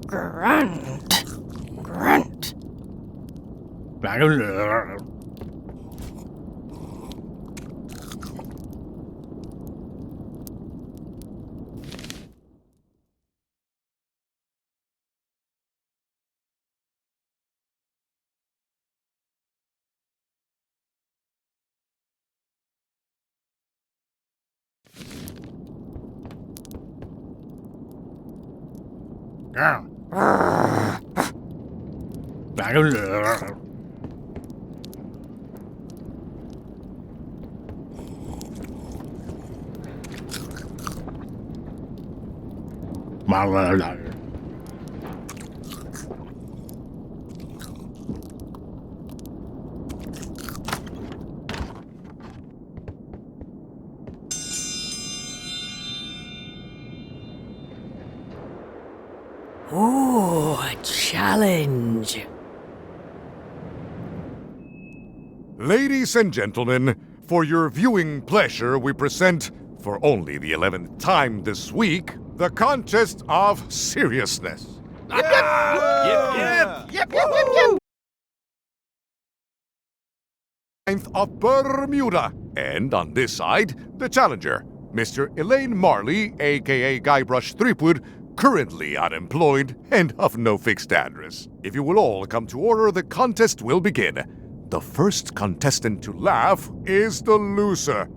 Grunt. Grunt. Ooh, a challenge. Ladies and gentlemen, for your viewing pleasure, we present, for only the 11th time this week, the Contest of Seriousness. Ninth of Bermuda. And on this side, the challenger, Mr. Elaine Marley, aka Guybrush Threepwood, currently unemployed and of no fixed address. If you will all come to order, the contest will begin. The first contestant to laugh is the loser.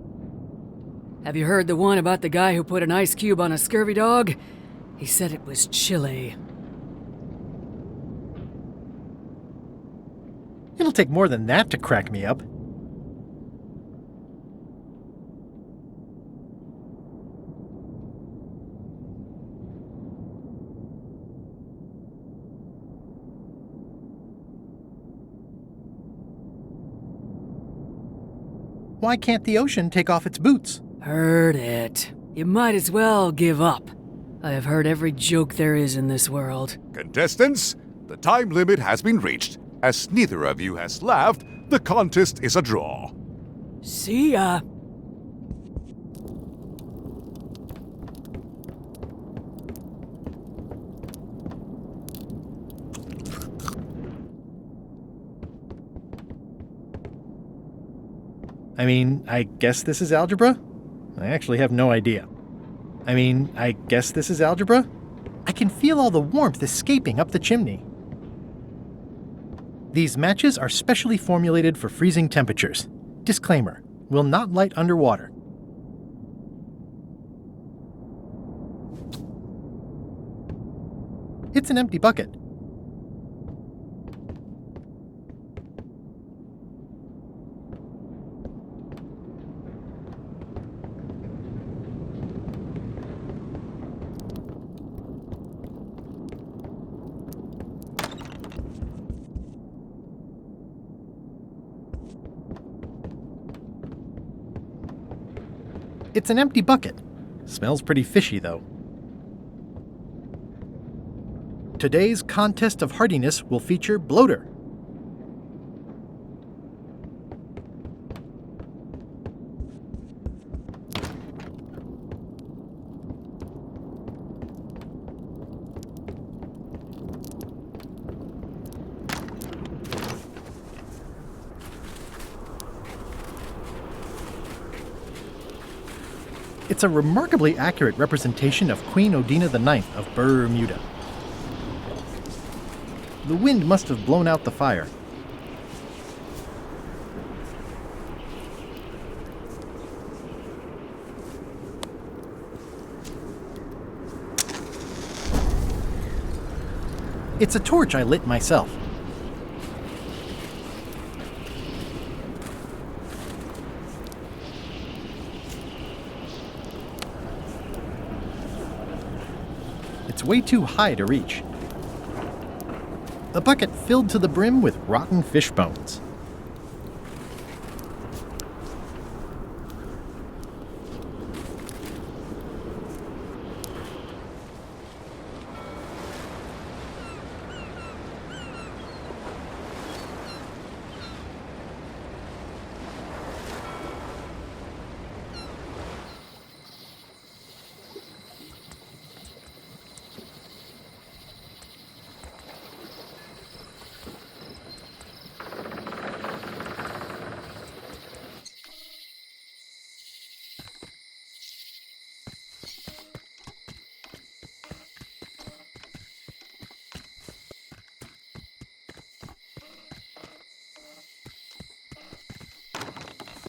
Have you heard the one about the guy who put an ice cube on a scurvy dog? He said it was chilly. It'll take more than that to crack me up. Why can't the ocean take off its boots? Heard it. You might as well give up. I have heard every joke there is in this world. Contestants, the time limit has been reached. As neither of you has laughed, the contest is a draw. See ya. I mean, I guess this is algebra? I actually have no idea. I guess this is algebra? I can feel all the warmth escaping up the chimney. These matches are specially formulated for freezing temperatures. Disclaimer, will not light underwater. It's an empty bucket. It's an empty bucket. Smells pretty fishy, though. Today's contest of hardiness will feature bloater. It's a remarkably accurate representation of Queen Odina IX of Bermuda. The wind must have blown out the fire. It's a torch I lit myself. It's way too high to reach. a bucket filled to the brim with rotten fish bones.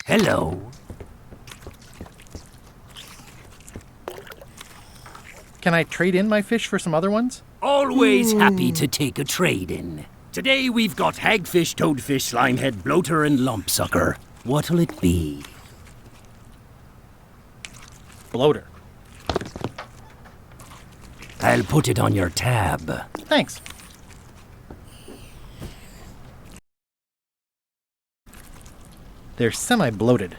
Hello. Can I trade in my fish for some other ones? Always happy to take a trade-in. Today we've got hagfish, toadfish, linehead, bloater, and lumpsucker. What'll it be? Bloater. I'll put it on your tab. Thanks. They're semi-bloated.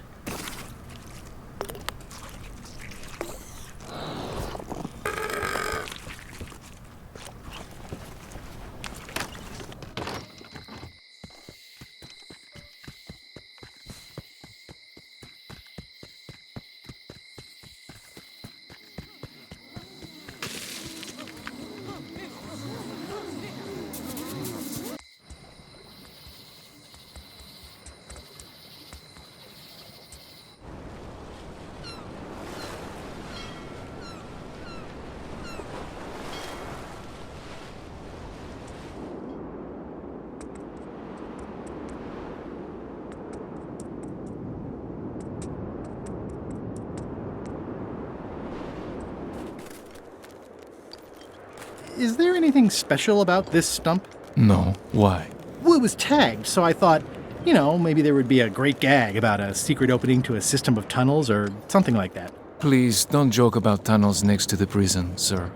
Is there anything special about this stump? No, why? Well, it was tagged, so I thought, maybe there would be a great gag about a secret opening to a system of tunnels or something like that. Please don't joke about tunnels next to the prison, sir.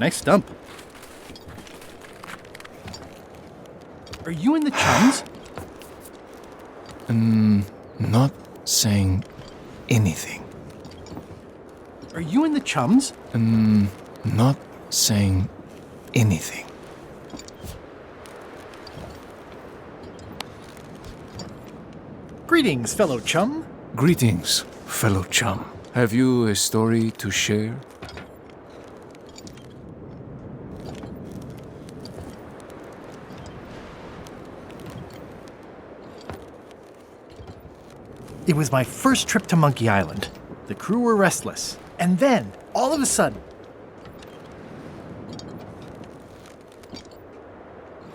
Nice stump. Are you in the chums? Not saying anything. Are you in the chums? Not saying anything. Greetings, fellow chum. Greetings, fellow chum. Have you a story to share? It was my first trip to Monkey Island. The crew were restless. And then, all of a sudden,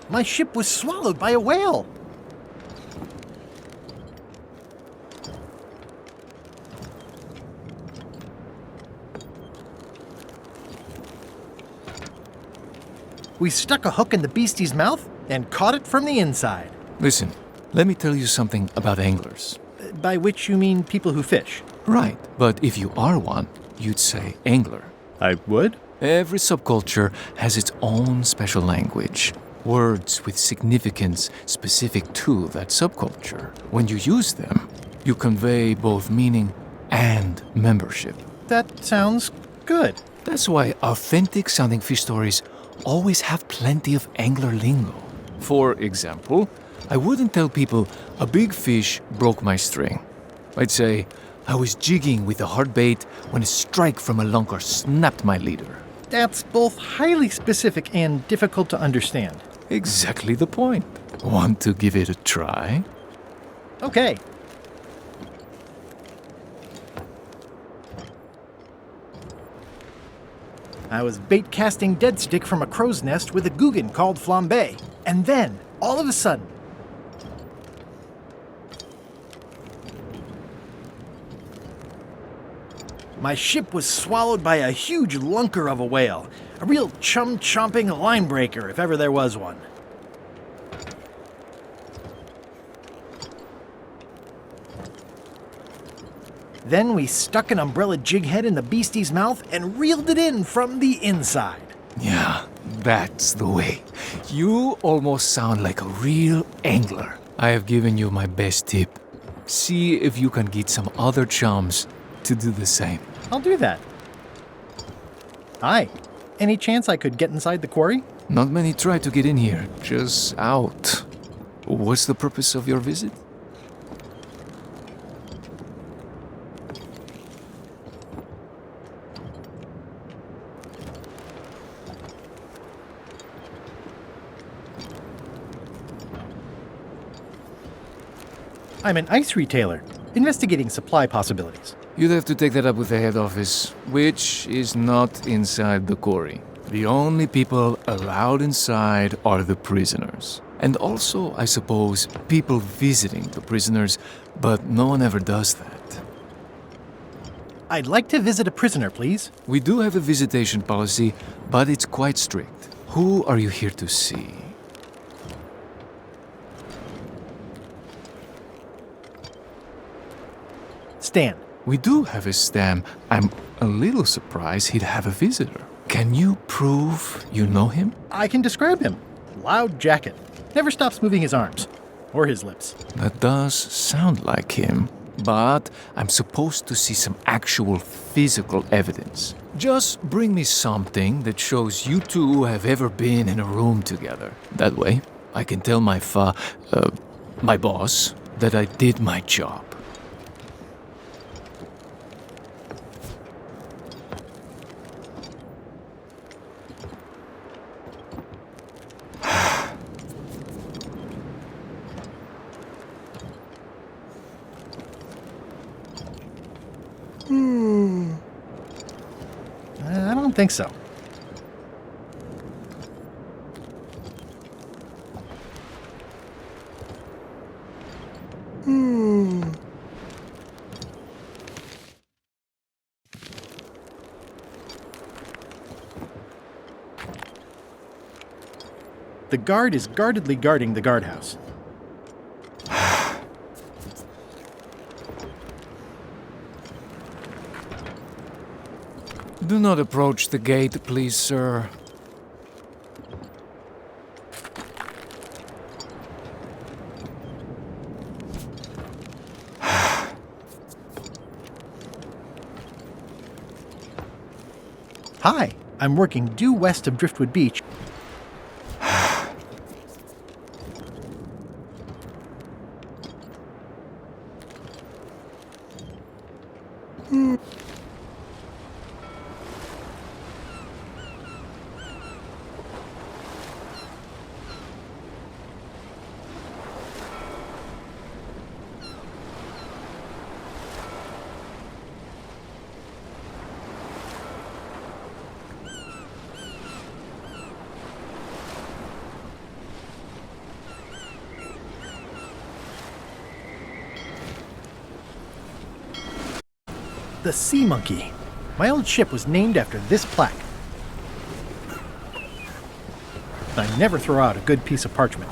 my ship was swallowed by a whale. We stuck a hook in the beastie's mouth and caught it from the inside. Listen, let me tell you something about anglers. By which you mean people who fish. Right, but if you are one, you'd say angler. I would? Every subculture has its own special language. Words with significance specific to that subculture. When you use them, you convey both meaning and membership. That sounds good. That's why authentic sounding fish stories always have plenty of angler lingo. For example, I wouldn't tell people a big fish broke my string. I'd say I was jigging with a hard bait when a strike from a lunker snapped my leader. That's both highly specific and difficult to understand. Exactly the point. Want to give it a try? Okay. I was bait casting dead stick from a crow's nest with a Guggen called Flambe. And then, all of a sudden, my ship was swallowed by a huge lunker of a whale. A real chum-chomping line breaker, if ever there was one. Then we stuck an umbrella jig head in the beastie's mouth and reeled it in from the inside. Yeah, That's the way. You almost sound like a real angler. I have given you my best tip. See if you can get some other chums to do the same. I'll do that. Hi. Any chance I could get inside the quarry? Not many try to get in here, just out. What's the purpose of your visit? I'm an ice retailer, investigating supply possibilities. You'd have to take that up with the head office, which is not inside the quarry. The only people allowed inside are the prisoners. And also, I suppose, people visiting the prisoners, but no one ever does that. I'd like to visit a prisoner, please. We do have a visitation policy, but it's quite strict. Who are you here to see? Stan. We do have a Stan. I'm a little surprised he'd have a visitor. Can you prove you know him? I can describe him. Loud jacket. Never stops moving his arms. Or his lips. That does sound like him. But I'm supposed to see some actual physical evidence. Just bring me something that shows you two have ever been in a room together. That way, I can tell my boss that I did my job. I don't think so. The guard is guardedly guarding the guardhouse. Do not approach the gate, please, sir. Hi, I'm working due west of Driftwood Beach. The Sea Monkey. My old ship was named after this plaque. I never throw out a good piece of parchment.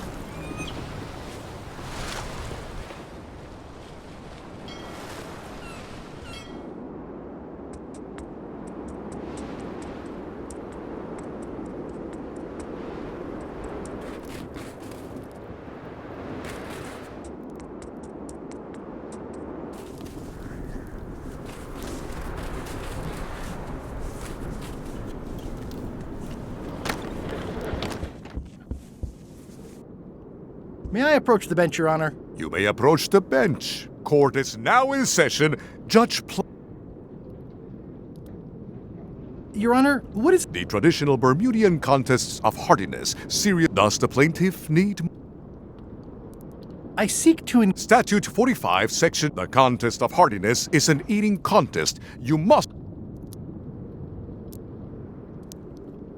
May I approach the bench, Your Honor? You may approach the bench. Court is now in session. Your Honor, what is... The traditional Bermudian contests of hardiness. Serious. Does the plaintiff need... I seek to... Statute 45, section... The contest of hardiness is an eating contest. You must...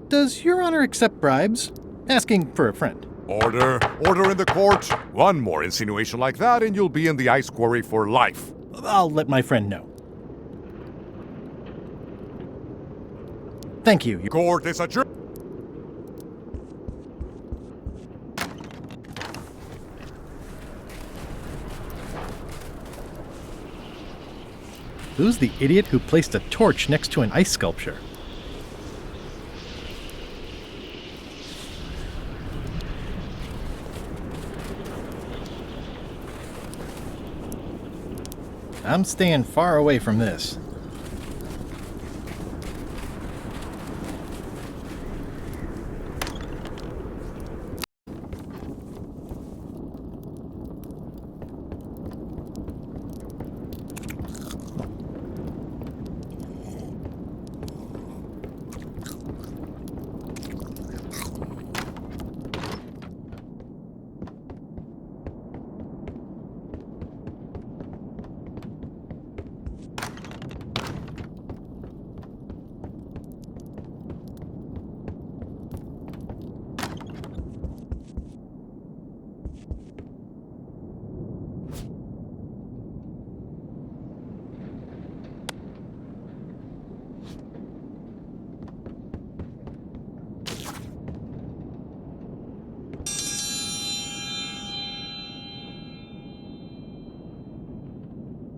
Does Your Honor accept bribes? Asking for a friend. Order. Order in the court. One more insinuation like that and you'll be in the ice quarry for life. I'll let my friend know. Thank you. Court is adjourned. Who's the idiot who placed a torch next to an ice sculpture? I'm staying far away from this.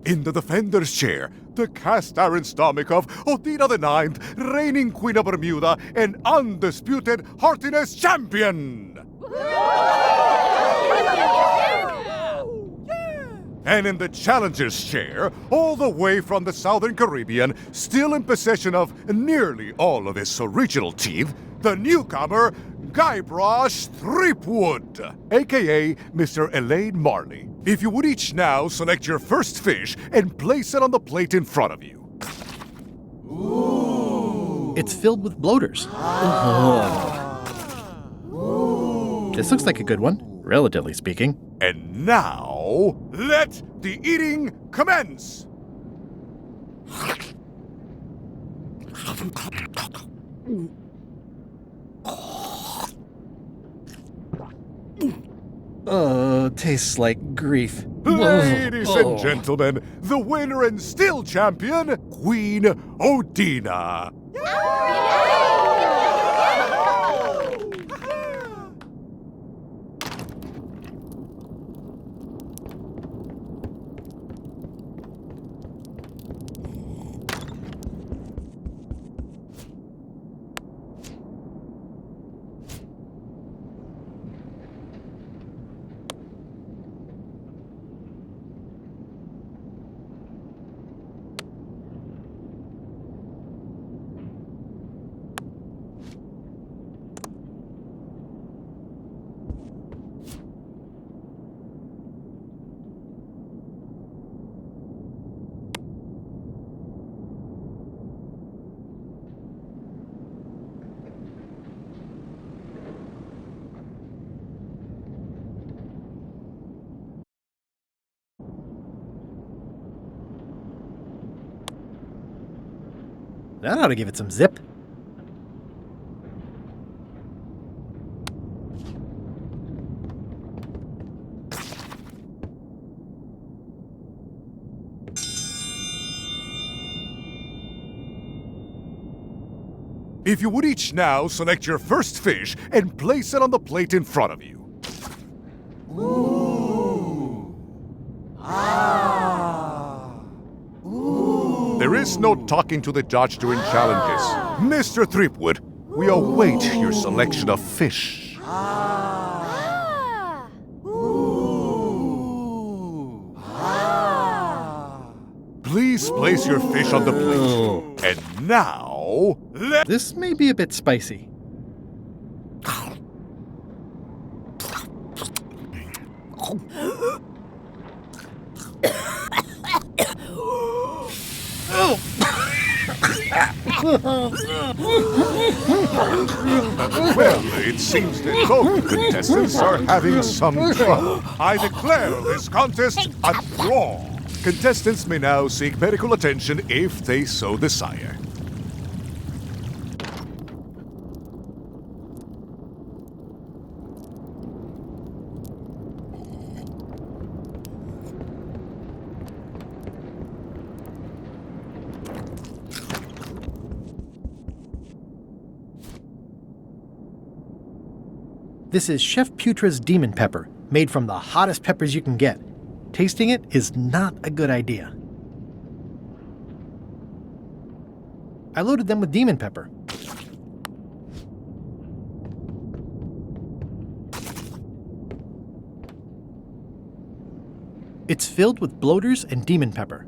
In the defender's chair, the cast iron stomach of Odina the Ninth, reigning Queen of Bermuda and undisputed heartiness champion! And in the challenger's chair, all the way from the Southern Caribbean, still in possession of nearly all of his original teeth, the newcomer, Guybrush Threepwood, aka Mr. Elaine Marley. If you would each now select your first fish and place it on the plate in front of you. It's filled with bloaters. This looks like a good one, relatively speaking. And now, let the eating commence! Tastes like grief. Ladies and gentlemen, the winner and still champion, Queen Odina. That ought to give it some zip. If you would each now select your first fish and place it on the plate in front of you. There is no talking to the judge during challenges. Mr. Threepwood, we await your selection of fish. Please place your fish on the plate. And now, let... This may be a bit spicy. Well, it seems that both contestants are having some trouble. I declare this contest a draw. Contestants may now seek medical attention if they so desire. This is Chef Putra's Demon Pepper, made from the hottest peppers you can get. Tasting it is not a good idea. I loaded them with demon pepper. It's filled with bloaters and demon pepper.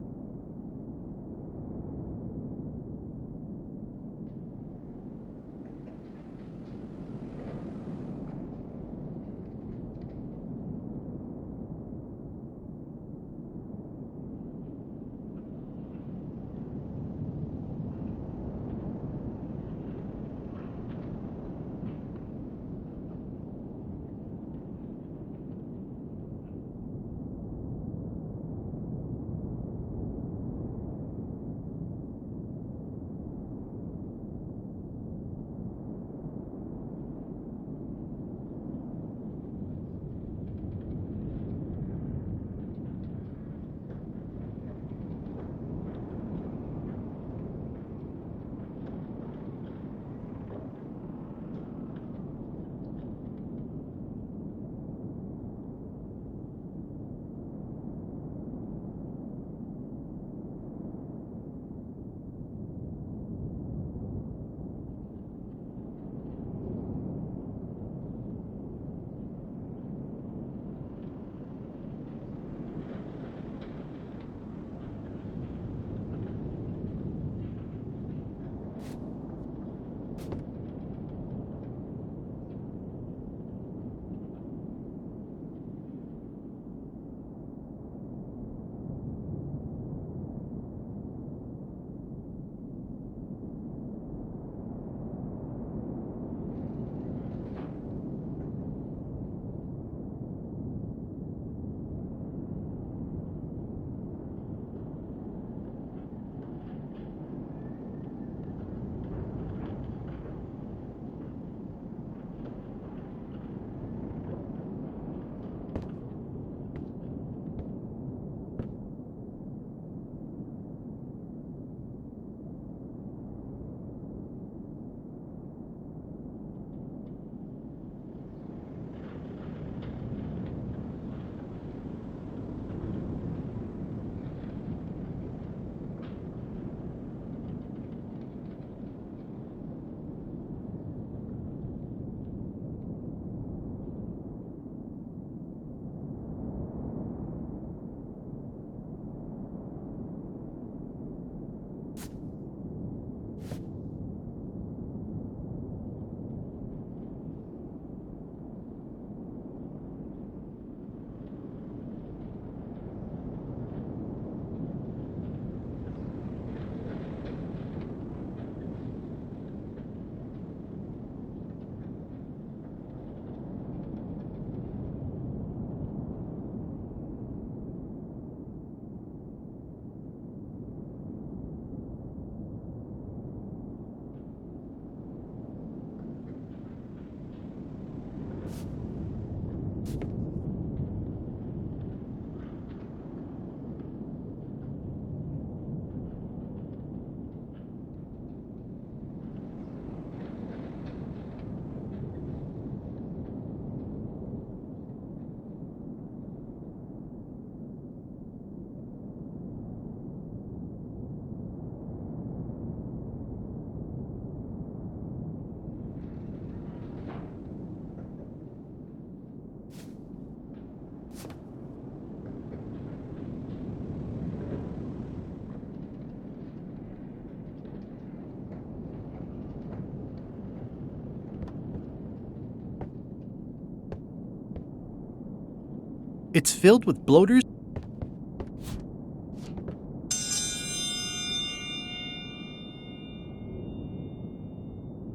It's filled with bloaters.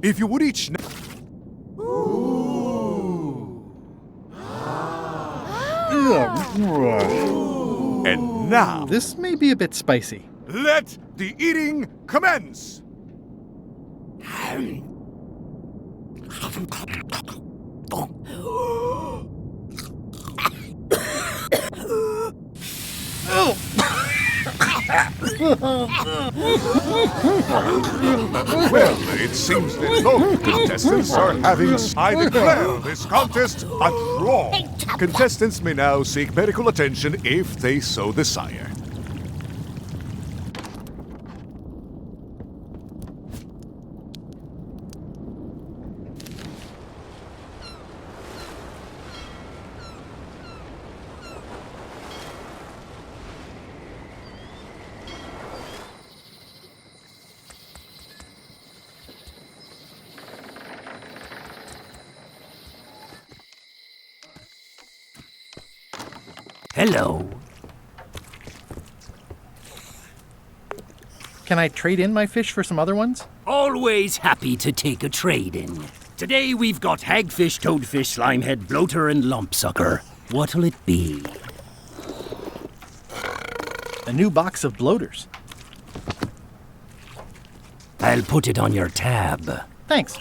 If you would each now. And now, This may be a bit spicy. let the eating commence! Well, it seems that both contestants are having. I declare this contest a draw. Contestants may now seek medical attention if they so desire. Hello. Can I trade in my fish for some other ones? Always happy to take a trade-in. Today we've got hagfish, toadfish, slimehead, bloater, and lumpsucker. What'll it be? A new box of bloaters. I'll put it on your tab. Thanks.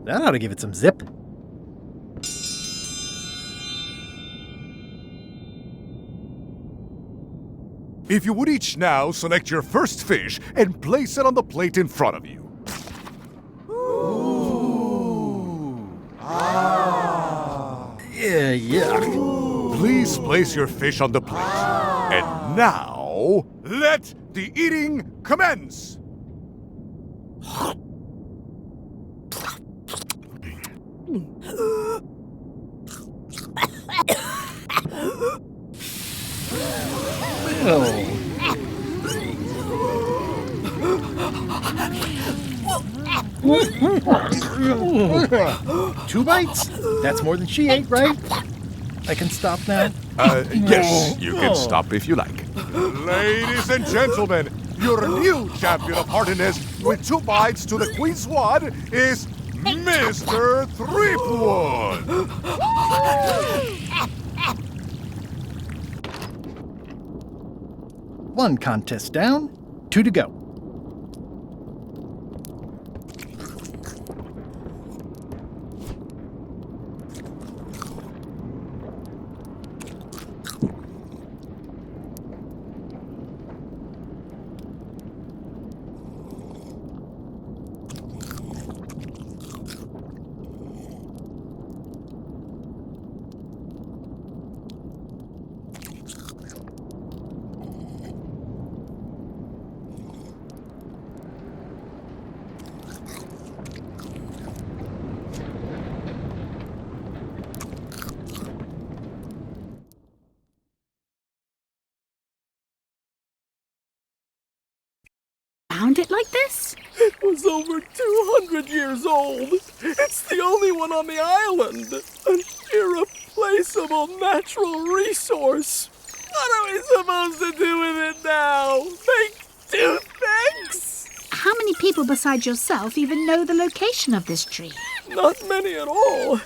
That ought to give it some zip. If you would each now select your first fish and place it on the plate in front of you. Yeah, yuck. Please place your fish on the plate. And now, let the eating commence! Oh. 2 bites? That's more than she ate, right? I can stop now? Yes, you can stop if you like. Ladies and gentlemen, your new champion of hardiness with 2 bites to the Queen's Squad is Mr. Threepwood! One contest down, 2 to go. Found it like this? It was over 200 years old. It's the only one on the island. An irreplaceable natural resource. What are we supposed to do with it now? Make toothpicks? How many people besides yourself even know the location of this tree? Not many at all.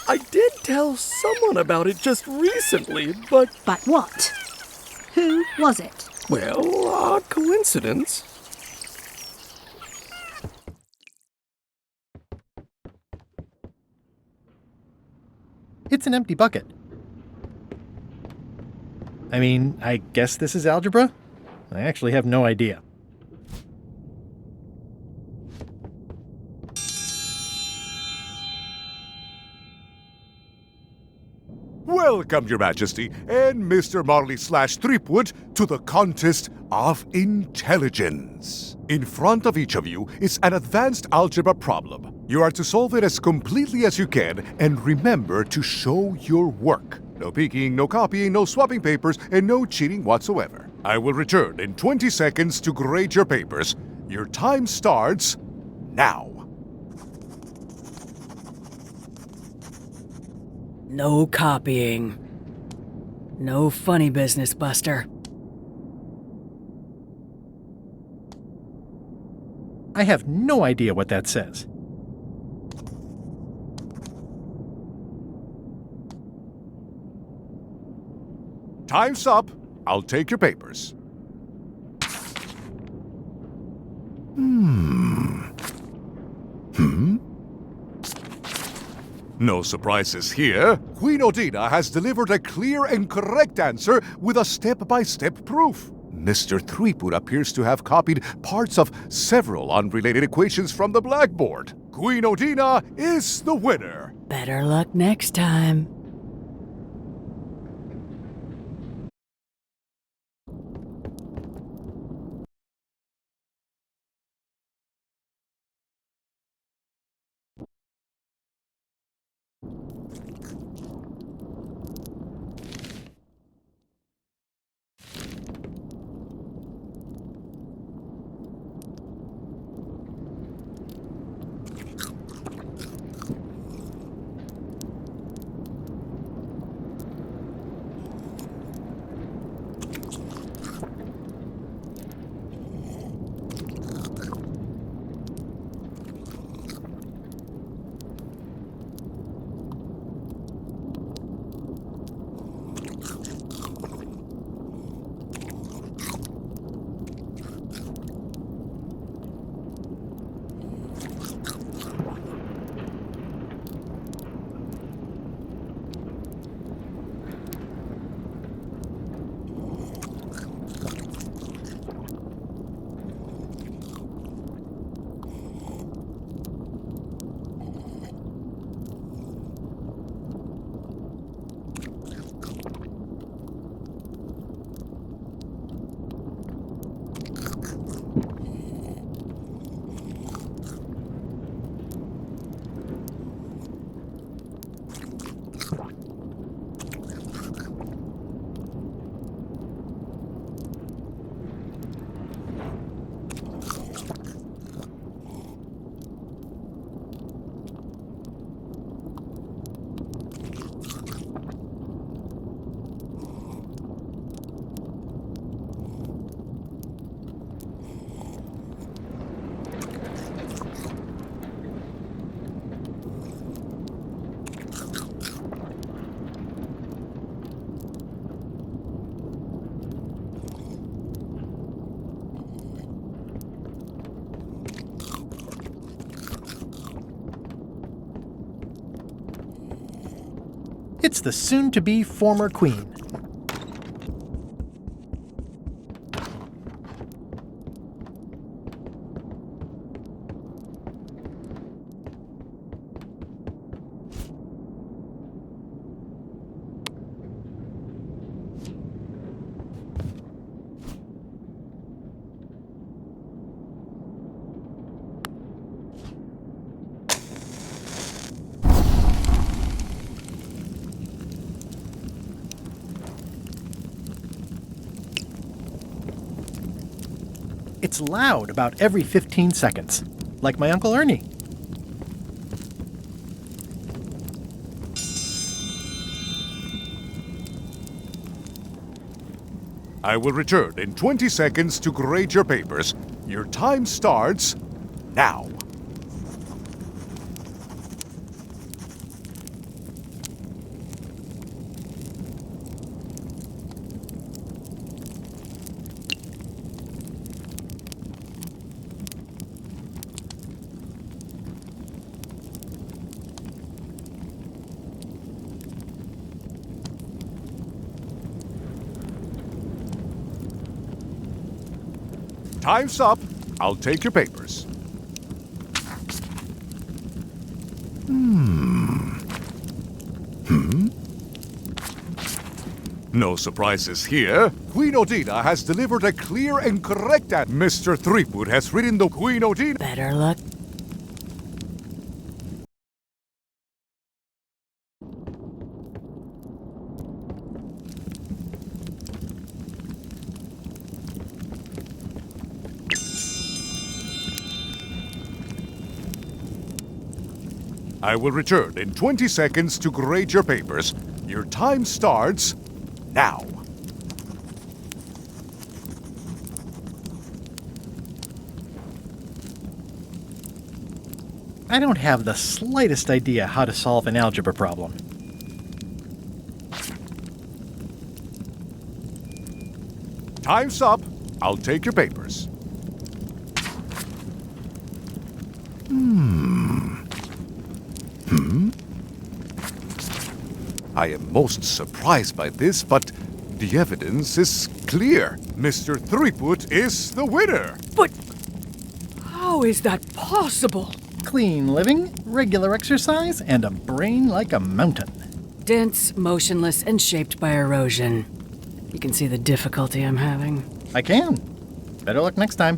I did tell someone about it just recently, but, But what? Who was it? well, odd coincidence. It's an empty bucket. I mean, I guess this is algebra? I actually have no idea. Welcome, Your Majesty, and Mr. Marley/Threepwood to the Contest of Intelligence. In front of each of you is an advanced algebra problem. You are to solve it as completely as you can, and remember to show your work. No peeking, no copying, no swapping papers, and no cheating whatsoever. I will return in 20 seconds to grade your papers. Your time starts now. No copying. No funny business, Buster. I have no idea what that says. Time's up. I'll take your papers. No surprises here. Queen Odina has delivered a clear and correct answer with a step-by-step proof. Mr. Threepwood appears to have copied parts of several unrelated equations from the blackboard. Queen Odina is the winner. Better luck next time. It's the soon-to-be former queen. It's loud about every 15 seconds, like my Uncle Ernie. I will return in 20 seconds to grade your papers. Your time starts now. Time's up. I'll take your papers. No surprises here. Queen Odina has delivered a clear and correct answer. Mr. Threepwood has written the Queen Odina. Better luck. I will return in 20 seconds to grade your papers. Your time starts now. I don't have the slightest idea how to solve an algebra problem. Time's up. I'll take your papers. I am most surprised by this, but the evidence is clear. Mr. Threepwood is the winner. But how is that possible? Clean living, regular exercise, and a brain like a mountain. Dense, motionless, and shaped by erosion. You can see the difficulty I'm having. I can. Better luck next time.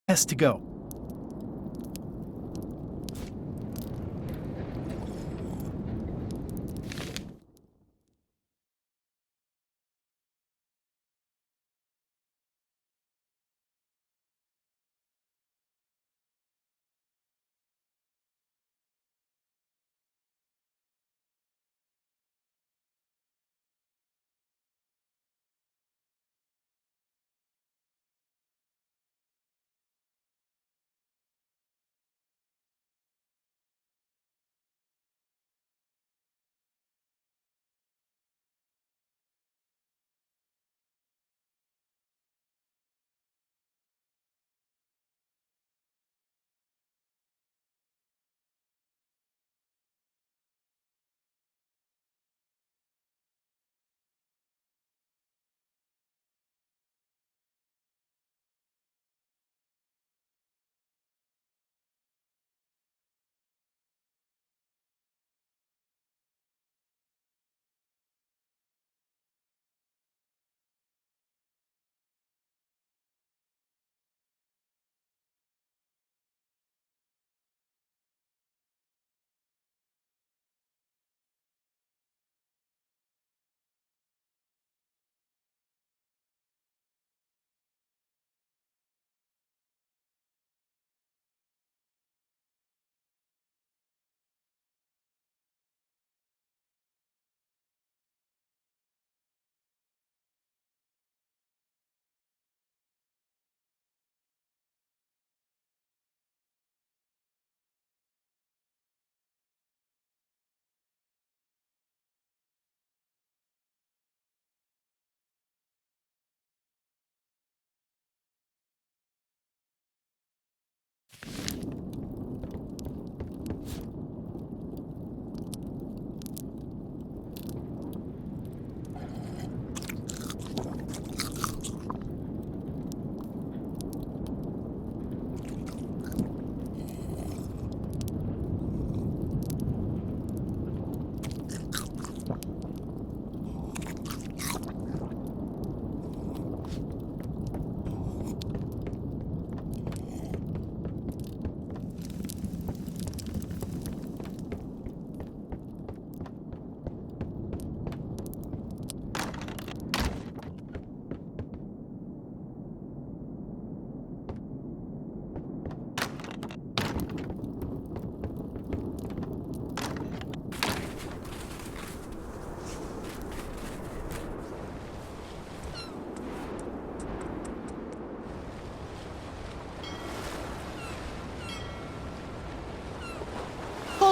Has to go.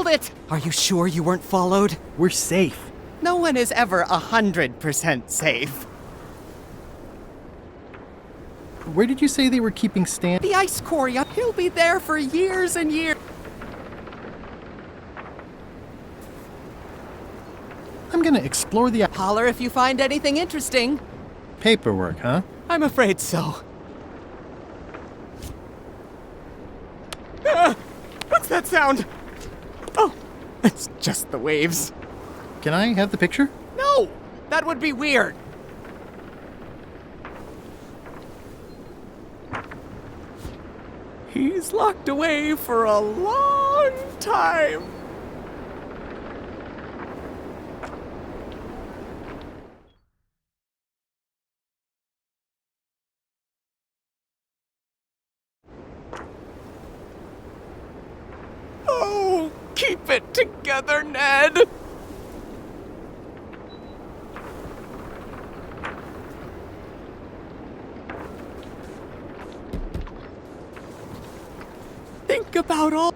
Hold it! Are you sure you weren't followed? We're safe. No one is ever 100% safe. Where did you say they were keeping Stan? The ice core, he'll be there for years and years. I'm gonna explore the... Holler if you find anything interesting. paperwork, huh? I'm afraid so. What's that sound? Oh, it's just the waves. Can I have the picture? No, that would be weird. He's locked away for a long time. Oh, keep it together, Ned. Think about all